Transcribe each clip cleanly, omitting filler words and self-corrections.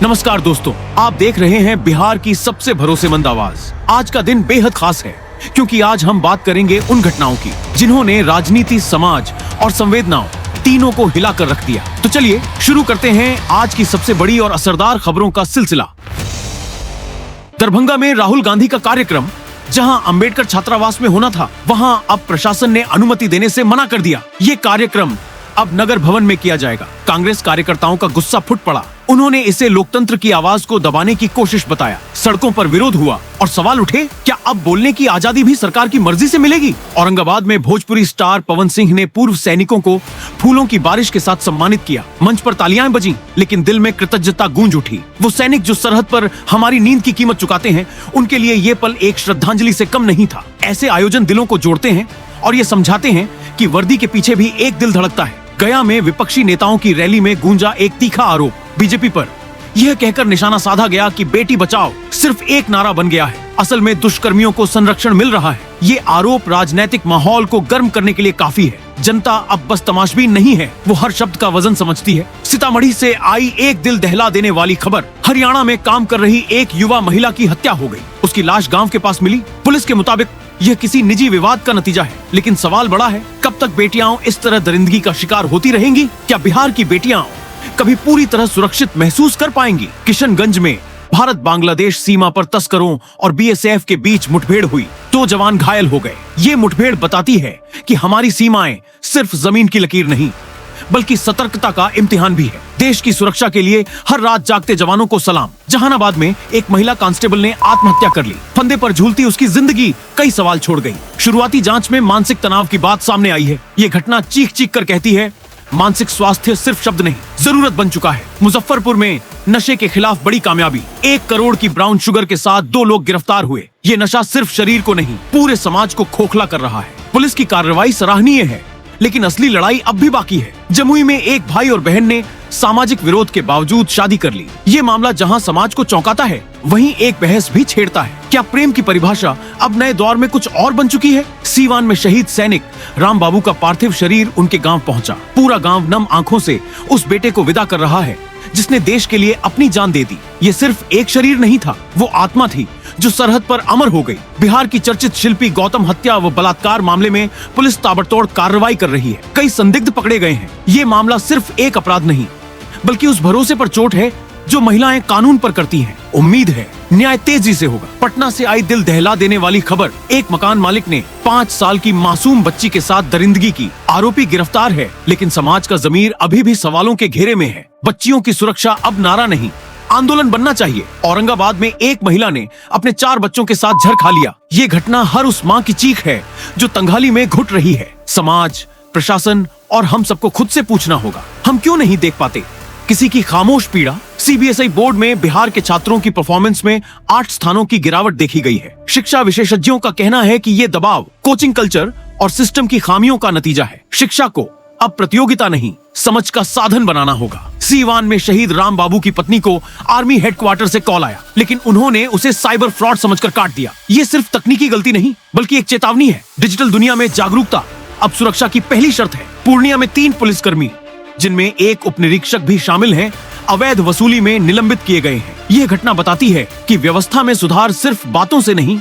नमस्कार दोस्तों, आप देख रहे हैं बिहार की सबसे भरोसेमंद आवाज। आज का दिन बेहद खास है क्योंकि आज हम बात करेंगे उन घटनाओं की जिन्होंने राजनीति, समाज और संवेदनाओं तीनों को हिला कर रख दिया। तो चलिए शुरू करते हैं आज की सबसे बड़ी और असरदार खबरों का सिलसिला। दरभंगा में राहुल गांधी का कार्यक्रम जहां अंबेडकर छात्रावास में होना था, वहां अब प्रशासन ने अनुमति देने से मना कर दिया। ये कार्यक्रम अब नगर भवन में किया जाएगा। कांग्रेस कार्यकर्ताओं का गुस्सा फूट पड़ा। उन्होंने इसे लोकतंत्र की आवाज को दबाने की कोशिश बताया। सड़कों पर विरोध हुआ और सवाल उठे, क्या अब बोलने की आजादी भी सरकार की मर्जी से मिलेगी? औरंगाबाद में भोजपुरी स्टार पवन सिंह ने पूर्व सैनिकों को फूलों की बारिश के साथ सम्मानित किया। मंच पर तालियां बजीं, लेकिन दिल में कृतज्ञता गूंज उठी। वो सैनिक जो सरहद पर हमारी नींद की कीमत चुकाते हैं, उनके लिए ये पल एक श्रद्धांजलि से कम नहीं था। ऐसे आयोजन दिलों को जोड़ते हैं और ये समझाते हैं कि वर्दी के पीछे भी एक दिल धड़कता है। गया में विपक्षी नेताओं की रैली में गूंजा एक तीखा आरोप बीजेपी पर। यह कहकर निशाना साधा गया कि बेटी बचाओ सिर्फ एक नारा बन गया है, असल में दुष्कर्मियों को संरक्षण मिल रहा है। ये आरोप राजनीतिक माहौल को गर्म करने के लिए काफी है। जनता अब बस तमाशबीन नहीं है, वो हर शब्द का वजन समझती है। सीतामढ़ी से आई एक दिल दहला देने वाली खबर। हरियाणा में काम कर रही एक युवा महिला की हत्या हो गई। उसकी लाश गांव के पास मिली। पुलिस के मुताबिक यह किसी निजी विवाद का नतीजा है, लेकिन सवाल बड़ा है, कब तक बेटियां इस तरह दरिंदगी का शिकार होती रहेंगी? क्या बिहार की बेटियां कभी पूरी तरह सुरक्षित महसूस कर पाएंगी? किशनगंज में भारत बांग्लादेश सीमा पर तस्करों और बीएसएफ के बीच मुठभेड़ हुई। 2 जवान घायल हो गए। ये मुठभेड़ बताती है कि हमारी सीमाएं सिर्फ जमीन की लकीर नहीं, बल्कि सतर्कता का इम्तिहान भी है। देश की सुरक्षा के लिए हर रात जागते जवानों को सलाम। जहानाबाद में एक महिला कांस्टेबल ने आत्महत्या कर ली। फंदे पर झूलती उसकी जिंदगी कई सवाल छोड़ गई। शुरुआती जांच में मानसिक तनाव की बात सामने आई है। ये घटना चीख चीख कर कहती है, मानसिक स्वास्थ्य सिर्फ शब्द नहीं, जरूरत बन चुका है। मुजफ्फरपुर में नशे के खिलाफ बड़ी कामयाबी। 1 करोड़ की ब्राउन शुगर के साथ 2 लोग गिरफ्तार हुए। ये नशा सिर्फ शरीर को नहीं, पूरे समाज को खोखला कर रहा है। पुलिस की कार्रवाई सराहनीय है, लेकिन असली लड़ाई अब भी बाकी है। जमुई में एक भाई और बहन ने सामाजिक विरोध के बावजूद शादी कर ली। ये मामला जहां समाज को चौंकाता है, वहीं एक बहस भी छेड़ता है। क्या प्रेम की परिभाषा अब नए दौर में कुछ और बन चुकी है? सीवान में शहीद सैनिक राम बाबू का पार्थिव शरीर उनके गांव पहुंचा। पूरा गांव नम आंखों से उस बेटे को विदा कर रहा है जिसने देश के लिए अपनी जान दे दी। ये सिर्फ एक शरीर नहीं था, वो आत्मा थी जो सरहद पर अमर हो गई। बिहार की चर्चित शिल्पी गौतम हत्या व बलात्कार मामले में पुलिस ताबड़तोड़ कार्रवाई कर रही है। कई संदिग्ध पकड़े गए हैं। ये मामला सिर्फ एक अपराध नहीं, बल्कि उस भरोसे पर चोट है जो महिलाएं कानून पर करती हैं। उम्मीद है न्याय तेजी से होगा। पटना से आई दिल दहला देने वाली खबर। एक मकान मालिक ने 5 साल की मासूम बच्ची के साथ दरिंदगी की। आरोपी गिरफ्तार है, लेकिन समाज का ज़मीर अभी भी सवालों के घेरे में है। बच्चियों की सुरक्षा अब नारा नहीं, आंदोलन बनना चाहिए। औरंगाबाद में एक महिला ने अपने 4 बच्चों के साथ जहर खा लिया। ये घटना हर उस माँ की चीख है जो तंगहाली में घुट रही है। समाज, प्रशासन और हम सबको खुद से पूछना होगा, हम क्यों नहीं देख पाते किसी की खामोश पीड़ा? सीबीएसई बोर्ड में बिहार के छात्रों की परफॉर्मेंस में 8 स्थानों की गिरावट देखी गई है। शिक्षा विशेषज्ञों का कहना है कि ये दबाव कोचिंग कल्चर और सिस्टम की खामियों का नतीजा है। शिक्षा को अब प्रतियोगिता नहीं, समझ का साधन बनाना होगा। सीवान में शहीद राम बाबू की पत्नी को आर्मी हेडक्वार्टर से कॉल आया, लेकिन उन्होंने उसे साइबर फ्रॉड समझकर काट दिया। ये सिर्फ तकनीकी गलती नहीं, बल्कि एक चेतावनी है। डिजिटल दुनिया में जागरूकता अब सुरक्षा की पहली शर्त है। पूर्णिया में 3 पुलिसकर्मी, जिनमें एक उप निरीक्षक भी शामिल हैं, अवैध वसूली में निलंबित किए गए हैं। यह घटना बताती है कि व्यवस्था में सुधार सिर्फ बातों से नहीं,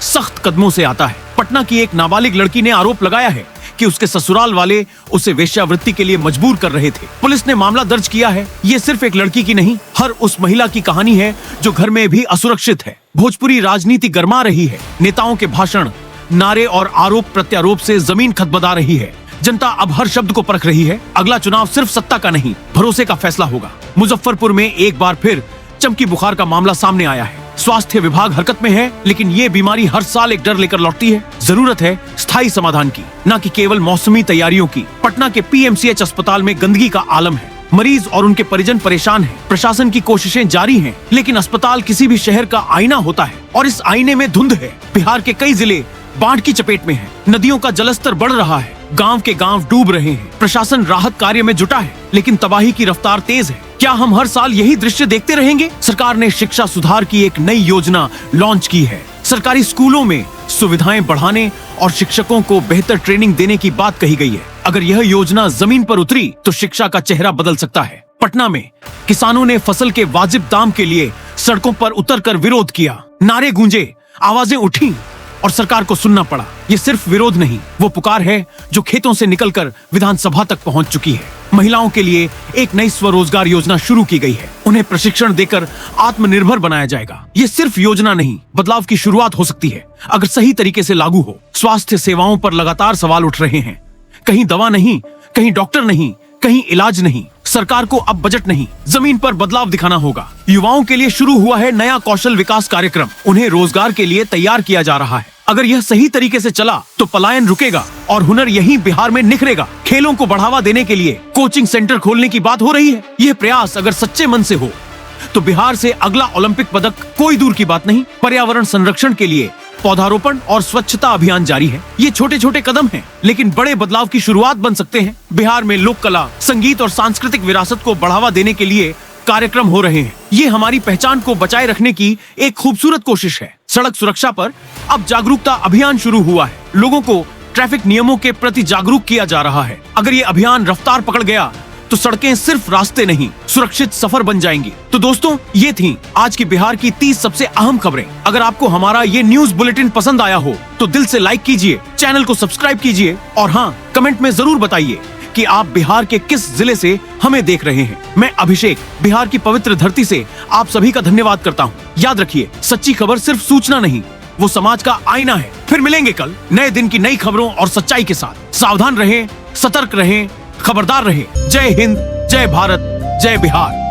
सख्त कदमों से आता है। पटना की एक नाबालिग लड़की ने आरोप लगाया है कि उसके ससुराल वाले उसे वेश्यावृत्ति के लिए मजबूर कर रहे थे। पुलिस ने मामला दर्ज किया है। ये सिर्फ एक लड़की की नहीं, हर उस महिला की कहानी है जो घर में भी असुरक्षित है। भोजपुरी राजनीति गरमा रही है। नेताओं के भाषण, नारे और आरोप प्रत्यारोप से जमीन खदबदा रही है। जनता अब हर शब्द को परख रही है। अगला चुनाव सिर्फ सत्ता का नहीं, भरोसे का फैसला होगा। मुजफ्फरपुर में एक बार फिर चमकी बुखार का मामला सामने आया है। स्वास्थ्य विभाग हरकत में है, लेकिन ये बीमारी हर साल एक डर लेकर लौटती है। जरूरत है स्थायी समाधान की, न कि केवल मौसमी तैयारियों की। पटना के पीएमसीएच अस्पताल में गंदगी का आलम है। मरीज और उनके परिजन परेशान हैं। प्रशासन की कोशिशें जारी हैं, लेकिन अस्पताल किसी भी शहर का आईना होता है और इस आईने में धुंध है। बिहार के कई जिले बाढ़ की चपेट में हैं। नदियों का जलस्तर बढ़ रहा है। गांव के गांव डूब रहे हैं। प्रशासन राहत कार्य में जुटा है, लेकिन तबाही की रफ्तार तेज है। क्या हम हर साल यही दृश्य देखते रहेंगे? सरकार ने शिक्षा सुधार की एक नई योजना लॉन्च की है। सरकारी स्कूलों में सुविधाएं बढ़ाने और शिक्षकों को बेहतर ट्रेनिंग देने की बात कही गई है। अगर यह योजना जमीन पर उतरी तो शिक्षा का चेहरा बदल सकता है। पटना में किसानों ने फसल के वाजिब दाम के लिए सड़कों पर उतरकर विरोध किया। नारे गूंजे, आवाजें उठी और सरकार को सुनना पड़ा। ये सिर्फ विरोध नहीं, वो पुकार है जो खेतों से निकलकर विधानसभा तक पहुंच चुकी है। महिलाओं के लिए एक नई स्वरोजगार योजना शुरू की गई है। उन्हें प्रशिक्षण देकर आत्मनिर्भर बनाया जाएगा। ये सिर्फ योजना नहीं, बदलाव की शुरुआत हो सकती है अगर सही तरीके से लागू हो। स्वास्थ्य सेवाओं पर लगातार सवाल उठ रहे हैं। कहीं दवा नहीं, कहीं डॉक्टर नहीं, कहीं इलाज नहीं। सरकार को अब बजट नहीं, जमीन पर बदलाव दिखाना होगा। युवाओं के लिए शुरू हुआ है नया कौशल विकास कार्यक्रम। उन्हें रोजगार के लिए तैयार किया जा रहा है। अगर यह सही तरीके से चला तो पलायन रुकेगा और हुनर यहीं बिहार में निखरेगा। खेलों को बढ़ावा देने के लिए कोचिंग सेंटर खोलने की बात हो रही है। यह प्रयास अगर सच्चे मन से हो तो बिहार से अगला ओलंपिक पदक कोई दूर की बात नहीं। पर्यावरण संरक्षण के लिए पौधारोपण और स्वच्छता अभियान जारी है। ये छोटे छोटे कदम हैं, लेकिन बड़े बदलाव की शुरुआत बन सकते हैं। बिहार में लोक कला, संगीत और सांस्कृतिक विरासत को बढ़ावा देने के लिए कार्यक्रम हो रहे हैं। ये हमारी पहचान को बचाए रखने की एक खूबसूरत कोशिश है। सड़क सुरक्षा पर अब जागरूकता अभियान शुरू हुआ है। लोगों को ट्रैफिक नियमों के प्रति जागरूक किया जा रहा है। अगर ये अभियान रफ्तार पकड़ गया तो सड़कें सिर्फ रास्ते नहीं, सुरक्षित सफर बन जाएंगी। तो दोस्तों, ये थी आज की बिहार की 30 सबसे अहम खबरें। अगर आपको हमारा ये न्यूज बुलेटिन पसंद आया हो तो दिल से लाइक कीजिए, चैनल को सब्सक्राइब कीजिए और हाँ, कमेंट में जरूर बताइए कि आप बिहार के किस जिले से हमें देख रहे हैं। मैं अभिषेक बिहार की पवित्र धरती से आप सभी का धन्यवाद करता हूँ। याद रखिए, सच्ची खबर सिर्फ सूचना नहीं, वो समाज का आईना है। फिर मिलेंगे कल नए दिन की नई खबरों और सच्चाई के साथ। सावधान रहें, सतर्क रहें, खबरदार रहें। जय हिंद, जय भारत, जय बिहार।